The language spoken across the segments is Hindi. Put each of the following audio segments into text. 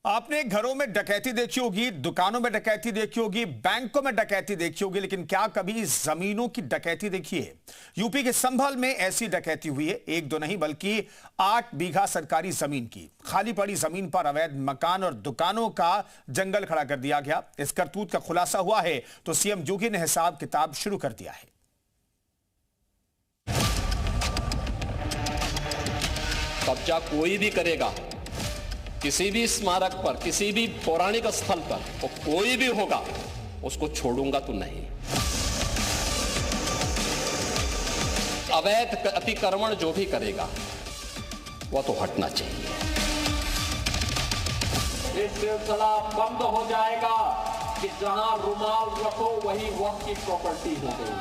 आपने घरों में डकैती देखी होगी, दुकानों में डकैती देखी होगी, बैंकों में डकैती देखी होगी, लेकिन क्या कभी जमीनों की डकैती देखी है? यूपी के संभल में ऐसी डकैती हुई है। एक दो नहीं बल्कि 8 बीघा सरकारी जमीन की। खाली पड़ी जमीन पर अवैध मकान और दुकानों का जंगल खड़ा कर दिया गया। इस करतूत का खुलासा हुआ है तो सीएम योगी ने हिसाब किताब शुरू कर दिया है। कब्जा कोई भी करेगा, किसी भी स्मारक पर, किसी भी पौराणिक स्थल पर, तो कोई भी होगा, उसको छोड़ूंगा तो नहीं। अवैध अतिक्रमण जो भी करेगा वह तो हटना चाहिए। ये सिलसिला बंद हो जाएगा कि जहां रुमाल रखो वही वक्त की प्रॉपर्टी हो गई।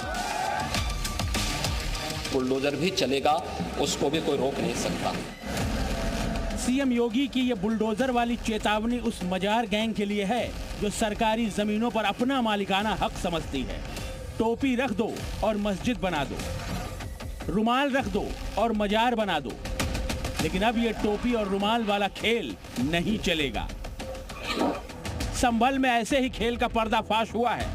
बुलडोजर भी चलेगा, उसको भी कोई रोक नहीं सकता। सीएम योगी की ये बुलडोजर वाली चेतावनी उस मजार गैंग के लिए है जो सरकारी जमीनों पर अपना मालिकाना हक समझती है। टोपी रख दो और मस्जिद बना दो, रुमाल रख दो और मजार बना दो, लेकिन अब ये टोपी और रुमाल वाला खेल नहीं चलेगा। संभल में ऐसे ही खेल का पर्दाफाश हुआ है।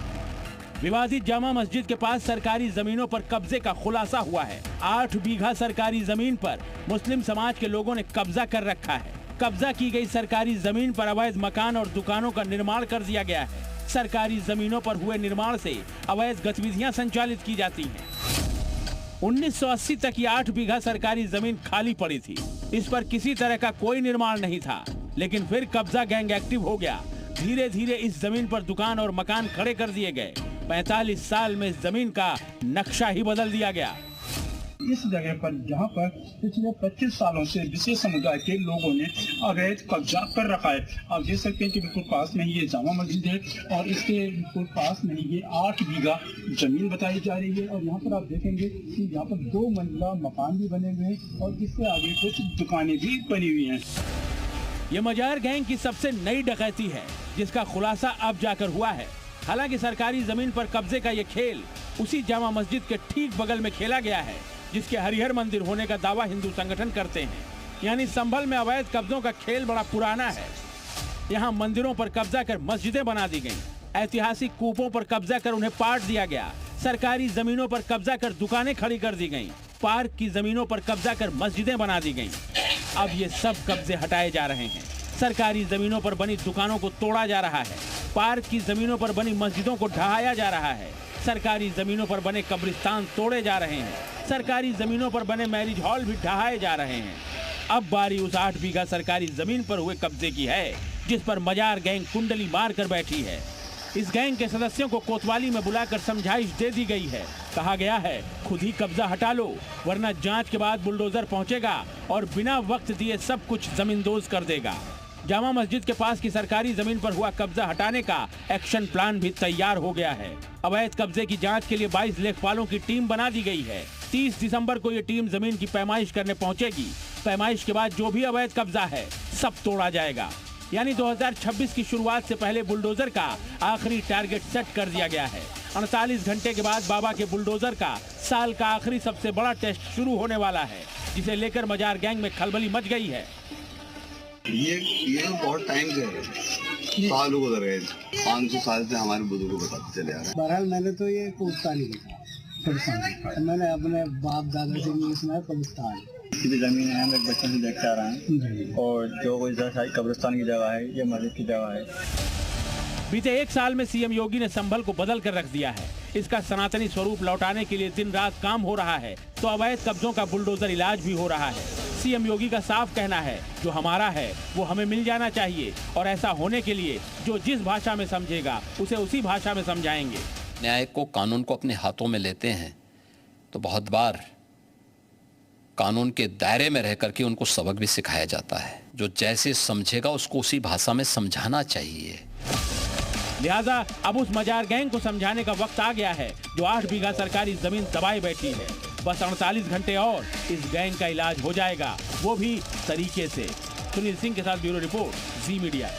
विवादित जामा मस्जिद के पास सरकारी जमीनों पर कब्जे का खुलासा हुआ है। 8 बीघा सरकारी जमीन पर मुस्लिम समाज के लोगों ने कब्जा कर रखा है। कब्जा की गई सरकारी जमीन पर अवैध मकान और दुकानों का निर्माण कर दिया गया है। सरकारी जमीनों पर हुए निर्माण से अवैध गतिविधियां संचालित की जाती हैं। 1980 तक ये 8 बीघा सरकारी जमीन खाली पड़ी थी। इस पर किसी तरह का कोई निर्माण नहीं था, लेकिन फिर कब्जा गैंग एक्टिव हो गया। धीरे धीरे इस जमीन पर दुकान और मकान खड़े कर दिए गए। 45 साल में इस जमीन का नक्शा ही बदल दिया गया। इस जगह पर जहां पर पिछले 25 सालों से विशेष समुदाय के लोगों ने अवैध कब्जा कर रखा है। आप देख सकते हैं कि बिल्कुल पास में ही ये जामा मस्जिद है और इसके बिल्कुल पास में ही ये 8 बीघा जमीन बताई जा रही है। और यहाँ पर आप देखेंगे कि यहाँ पर 2 मंजिला मकान भी बने हुए हैं और इससे आगे कुछ दुकानें भी बनी हुई हैं। ये मजार गैंग की सबसे नई डकैती है जिसका खुलासा अब जाकर हुआ है। हालांकि सरकारी जमीन पर कब्जे का ये खेल उसी जामा मस्जिद के ठीक बगल में खेला गया है जिसके हरिहर मंदिर होने का दावा हिंदू संगठन करते हैं। यानी संभल में अवैध कब्जों का खेल बड़ा पुराना है। यहाँ मंदिरों पर कब्जा कर मस्जिदें बना दी गईं, ऐतिहासिक कूपों पर कब्जा कर उन्हें पाट दिया गया, सरकारी जमीनों पर कब्जा कर दुकानें खड़ी कर दी गईं, पार्क की जमीनों पर कब्जा कर मस्जिदें बना दी गईं। अब ये सब कब्जे हटाए जा रहे हैं। सरकारी जमीनों पर बनी दुकानों को तोड़ा जा रहा है, पार्क की जमीनों पर बनी मस्जिदों को ढहाया जा रहा है, सरकारी जमीनों पर बने कब्रिस्तान तोड़े जा रहे हैं, सरकारी जमीनों पर बने मैरिज हॉल भी ढहाए जा रहे हैं। अब बारी उस 8 बीघा सरकारी जमीन पर हुए कब्जे की है जिस पर मजार गैंग कुंडली मार कर बैठी है। इस गैंग के सदस्यों को कोतवाली में बुलाकर समझाइश दे दी गई है। कहा गया है खुद ही कब्जा हटा लो वरना जांच के बाद बुलडोजर पहुंचेगा और बिना वक्त दिए सब कुछ जमींदोज कर देगा। जामा मस्जिद के पास की सरकारी जमीन पर हुआ कब्जा हटाने का एक्शन प्लान भी तैयार हो गया है। अवैध कब्जे की जांच के लिए 22 लेखपालों की टीम बना दी गई है। 30 दिसंबर को ये टीम जमीन की पैमाइश करने पहुंचेगी। पैमाइश के बाद जो भी अवैध कब्जा है सब तोड़ा जाएगा। यानी 2026 की शुरुआत से पहले बुलडोजर का आखिरी टारगेट सेट कर दिया गया है। 48 घंटे के बाद बाबा के बुलडोजर का साल का आखिरी सबसे बड़ा टेस्ट शुरू होने वाला है, जिसे लेकर मजार गैंग में खलबली मच गई है। ये बहुत टाइम से साल गुजर गए, 500 साल से हमारे बुजुर्गों को बताते चले आ रहे हैं। बहरहाल मैंने तो ये कब्रिस्तान ही देखा, मैंने अपने बाप दादा से भी सुना है कब्रिस्तान। इसकी जमीन है, हम एक बचपन से देखते आ रहे हैं और जो कोई कब्रिस्तान की जगह है ये मस्जिद की जगह है। बीते 1 साल में सीएम योगी ने संभल को बदल कर रख दिया है। इसका सनातनी स्वरूप लौटाने के लिए दिन रात काम हो रहा है तो अवैध कब्जों का बुलडोजर इलाज भी हो रहा है। सीएम योगी का साफ कहना है जो हमारा है वो हमें मिल जाना चाहिए और ऐसा होने के लिए जो जिस भाषा में समझेगा उसे उसी भाषा में समझाएंगे। न्यायिक को कानून को अपने हाथों में लेते हैं तो बहुत बार कानून के दायरे में रह करके उनको सबक भी सिखाया जाता है। जो जैसे समझेगा उसको उसी भाषा में समझाना चाहिए। लिहाजा अब उस मजार गैंग को समझाने का वक्त आ गया है जो 8 बीघा सरकारी जमीन दबाए बैठी है। बस 48 घंटे और इस गैंग का इलाज हो जाएगा, वो भी तरीके से। सुनील सिंह के साथ ब्यूरो रिपोर्ट, जी मीडिया।